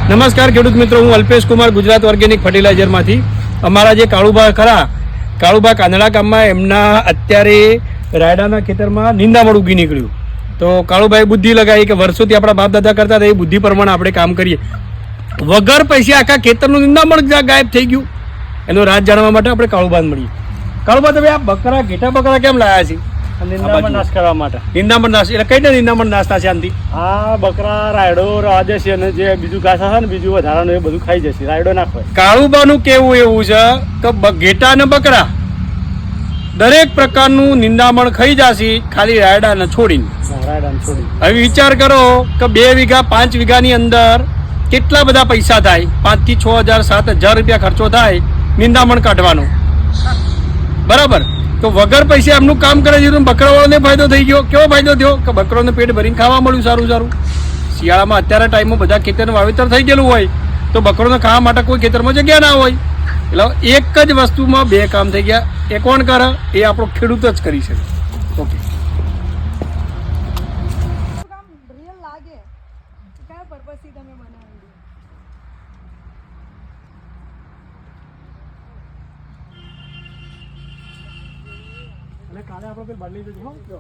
નમસ્કાર ખેડૂત મિત્રો, હું અલ્પેશ કુમાર, ગુજરાત ઓર્ગેનિક ફર્ટિલાઇઝરમાંથી. અમારા જે કાળુબા ખરા, કાળુબા કાંદડા ગામમાં એમના અત્યારે રાયડાના ખેતરમાં નિંદામણ ઉગી નીકળ્યું. તો કાળુભાઈ બુદ્ધિ લગાવી કે વર્ષોથી આપણા બાપ દાદા કરતા હતા, એ બુદ્ધિ પ્રમાણે આપણે કામ કરીએ. વગર પૈસે આખા ખેતરનું નિંદામણ ગાયબ થઈ ગયું. એનો રાજ જાણવા માટે આપણે કાળુબાને મળીએ. કાળુબા, તમે આ બકરા ઘેટા બકરા કેમ લાયા છે? નિંદામણ નાશ કરવા માટે. નિંદામણ નાશ એટલે કઈ નિંદામણ નાશ થશે આનાથી? આ બકરા રાયડો રવા દેશે અને જે બીજું ઘાસ હશે ને બીજું વધારાનું એ બધું ખાઈ જશે. રાયડો ના ખાય. કાળુબાનું કેવું એવું છે કે ઘેટા અને બકરા દરેક પ્રકારનું નિંદામણ ખાઈ જશે, ખાલી રાયડાને છોડીને. રાયડાને છોડી. હવે વિચાર કરો કે 2 વીઘા 5 વીઘાની અંદર કેટલા બધા પૈસા થાય? 5 થી 6,000 7,000 રૂપિયા ખર્ચો થાય નિંદામણ કાઢવાનો, બરાબર? તો વગર પૈસે એમનું કામ કરે છે તો બકરાવાળાને ફાયદો થઈ ગયો. કેવો ફાયદો થયો કે બકરાને પેટ ભરીને ખાવા મળ્યું સારું સારું. શિયાળામાં અત્યારે ટાઈમમાં બધા ખેતરનું વાવેતર થઈ ગયેલું હોય તો બકરોને ખાવા માટે કોઈ ખેતરમાં જગ્યા ના હોય. એટલે એક જ વસ્તુમાં 2 કામ થઈ ગયા. એ કોણ કરે? એ આપણો ખેડૂત જ કરી શકે. ઓકે. અને કાલે આપણે બદલી દેજો.